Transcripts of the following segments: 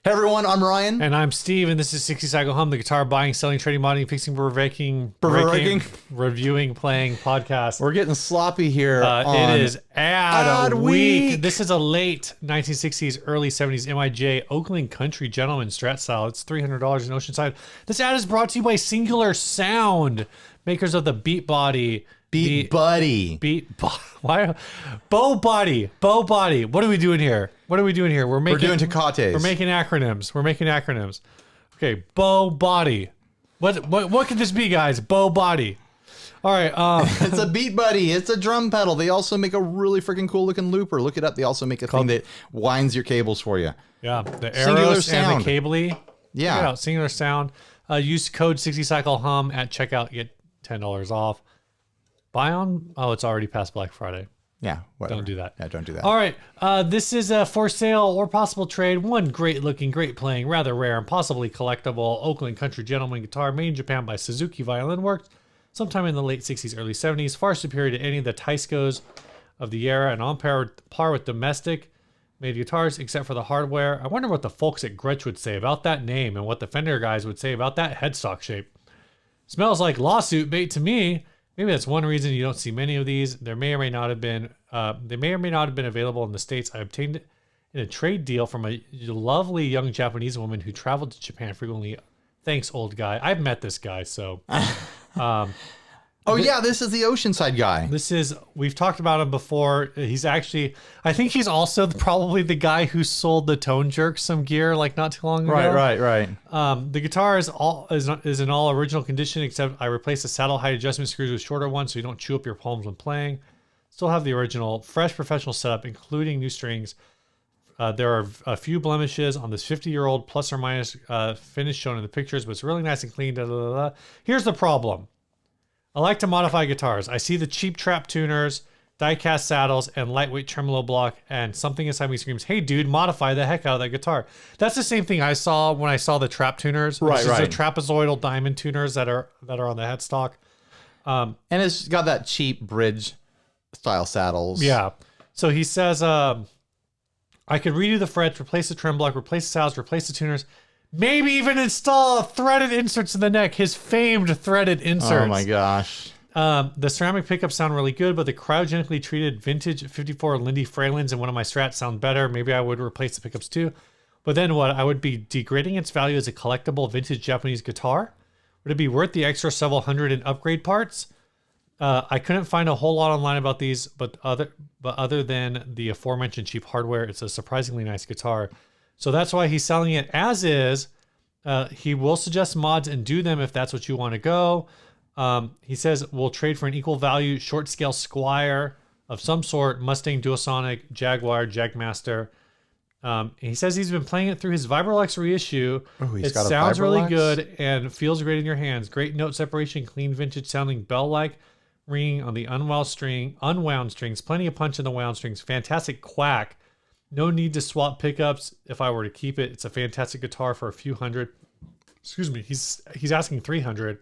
Hey everyone, I'm Ryan. And I'm Steve, and this is 60 Cycle Hum, the guitar buying, selling, trading, modding, fixing, breaking, reviewing, playing podcast. We're getting sloppy here. It is Adweek. This is a late 1960s, early 70s MIJ Oakland country gentleman Strat style. It's $300 in Oceanside. This ad is brought to you by Singular Sound, makers of the Beat Body. Why? Bow Body. What are we doing here? We're doing Tecates. We're making acronyms. Okay, Bow Body. What could this be, guys? Bow Body. All right. It's a Beat Buddy. It's a drum pedal. They also make a really freaking cool looking looper. Look it up. They also make a thing that winds your cables for you. Yeah, the arrows and the cably. Yeah. Check it out, Singular Sound. Use code 60 Cycle Hum at checkout. Get $10 off. Buy on. Oh, it's already past Black Friday. Yeah, whatever. Don't do that. Yeah, don't do that. All right. This is a for sale or possible trade. One great looking, great playing, rather rare and possibly collectible Oakland country gentleman guitar made in Japan by Suzuki Violin Works sometime in the late 60s, early 70s. Far superior to any of the Taiscos of the era and on par with domestic made guitars except for the hardware. I wonder what the folks at Gretsch would say about that name and what the Fender guys would say about that headstock shape. Smells like lawsuit bait to me. Maybe that's one reason you don't see many of these. They may or may not have been available in the States. I obtained it in a trade deal from a lovely young Japanese woman who traveled to Japan frequently. Thanks, old guy. I've met this guy, so. This is the Oceanside Guy. We've talked about him before. He's actually, I think he's also probably the guy who sold the Tone Jerk some gear like not too long ago. Right. The guitar is in all original condition, except I replaced the saddle height adjustment screws with shorter ones so you don't chew up your palms when playing. Still have the original fresh professional setup, including new strings. There are a few blemishes on this 50-year-old plus or minus finish shown in the pictures, but it's really nice and clean. Here's the problem. I like to modify guitars. I see the cheap trap tuners, die-cast saddles, and lightweight tremolo block, and something inside me screams, hey, dude, modify the heck out of that guitar. That's the same thing I saw when I saw the trap tuners. Right. The trapezoidal diamond tuners that are on the headstock. And it's got that cheap bridge-style saddles. Yeah. So he says, I could redo the frets, replace the trem block, replace the saddles, replace the tuners, maybe even install threaded inserts in the neck. His famed threaded inserts. Oh my gosh. The ceramic pickups sound really good, but the cryogenically treated vintage 54 Lindy Fraylins in one of my Strats sound better. Maybe I would replace the pickups too. But then what? I would be degrading its value as a collectible vintage Japanese guitar? Would it be worth the extra several hundred in upgrade parts? I couldn't find a whole lot online about these, but other than the aforementioned cheap hardware, it's a surprisingly nice guitar. So that's why he's selling it as is. He will suggest mods and do them if that's what you want to go. He says we'll trade for an equal value short scale Squire of some sort, Mustang Duosonic, Jaguar, Jagmaster. He says he's been playing it through his Vibrolux reissue. It sounds really good and feels great in your hands. Great note separation, clean vintage sounding bell-like ringing on the unwound strings, plenty of punch in the wound strings, fantastic quack. No need to swap pickups if I were to keep it. It's a fantastic guitar for a few hundred. Excuse me. He's asking 300.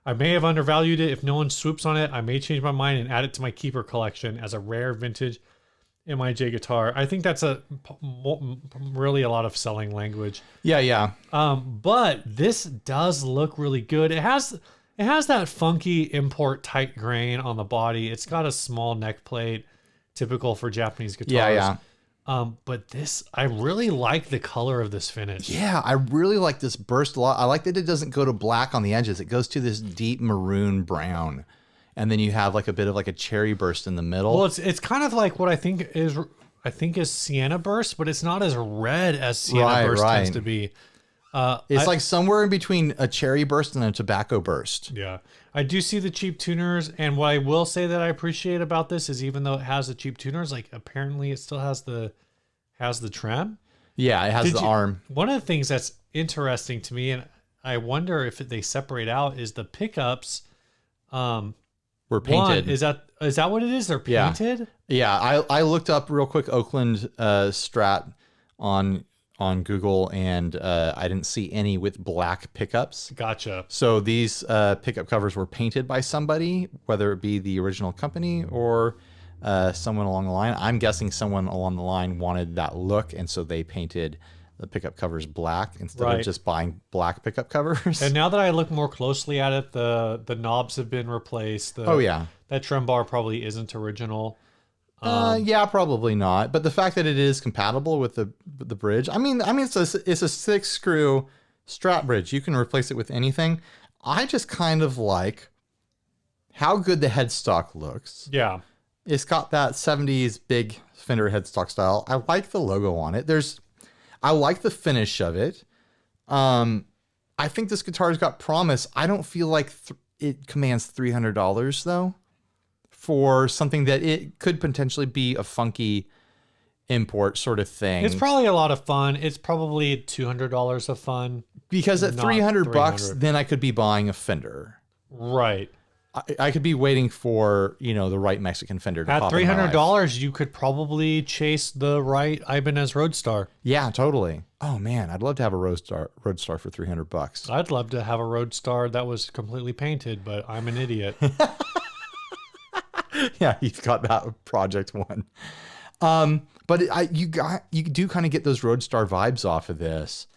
I may have undervalued it. If no one swoops on it, I may change my mind and add it to my keeper collection as a rare vintage MIJ guitar. I think that's really a lot of selling language. Yeah. But this does look really good. It has that funky import tight grain on the body. It's got a small neck plate, typical for Japanese guitars. Yeah. But I really like the color of this finish. Yeah, I really like this burst a lot. I like that it doesn't go to black on the edges. It goes to this deep maroon brown. And then you have like a bit of like a cherry burst in the middle. Well, it's kind of like what I think is sienna burst, but it's not as red as sienna burst tends to be. It's like somewhere in between a cherry burst and a tobacco burst. Yeah. I do see the cheap tuners, and what I will say that I appreciate about this is even though it has the cheap tuners, like apparently it still has the trem. Yeah, it has the arm. One of the things that's interesting to me, and I wonder if they separate out, is the pickups. Were painted. Is that what it is? They're painted? Yeah. I looked up real quick Oakland Strat on Google, and I didn't see any with black pickups. Gotcha. So these pickup covers were painted by somebody, whether it be the original company or someone along the line. I'm guessing someone along the line wanted that look, and so they painted the pickup cover's black instead Right. of just buying black pickup covers. And now that I look more closely at it, the knobs have been replaced. Oh yeah. That trim bar probably isn't original. Yeah, probably not. But the fact that it is compatible with the bridge, I mean, it's a 6-screw Strat bridge. You can replace it with anything. I just kind of like how good the headstock looks. Yeah. It's got that 70s big Fender headstock style. I like the logo on it. I like the finish of it. I think this guitar's got promise. I don't feel like it commands $300 though, for something that it could potentially be a funky import sort of thing. It's probably a lot of fun. It's probably $200 of fun. Because at not $300, then I could be buying a Fender. Right. I could be waiting for, the right Mexican Fender to At pop in my life. $300, you could probably chase the right Ibanez Roadstar. Yeah, totally. Oh man, I'd love to have a Roadstar for $300. I'd love to have a Roadstar that was completely painted, but I'm an idiot. Yeah, you've got that Project One. But you do kind of get those Roadstar vibes off of this.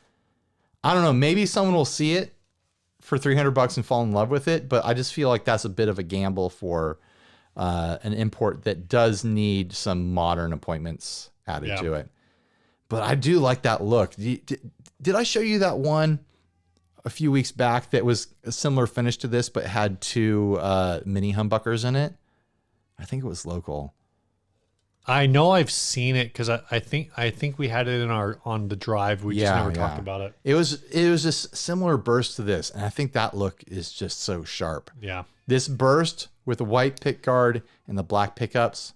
I don't know. Maybe someone will see it for $300 and fall in love with it, but I just feel like that's a bit of a gamble for an import that does need some modern appointments added to it. But I do like that look. Did I show you that one a few weeks back that was a similar finish to this, but had two mini humbuckers in it? I think it was local. I know I've seen it because I think we had it on the drive. We just never talked about it. It was just similar burst to this, and I think that look is just so sharp. Yeah. This burst with the white pick guard and the black pickups,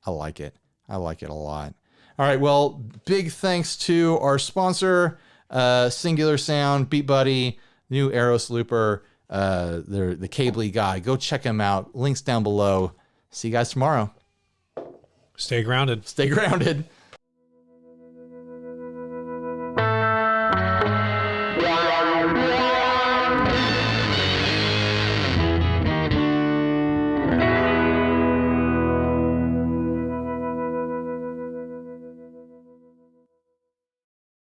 I like it. I like it a lot. All right, well, big thanks to our sponsor, Singular Sound, Beat Buddy, new Eros Looper, the Cably guy. Go check him out. Links down below. See you guys tomorrow. Stay grounded. Stay grounded.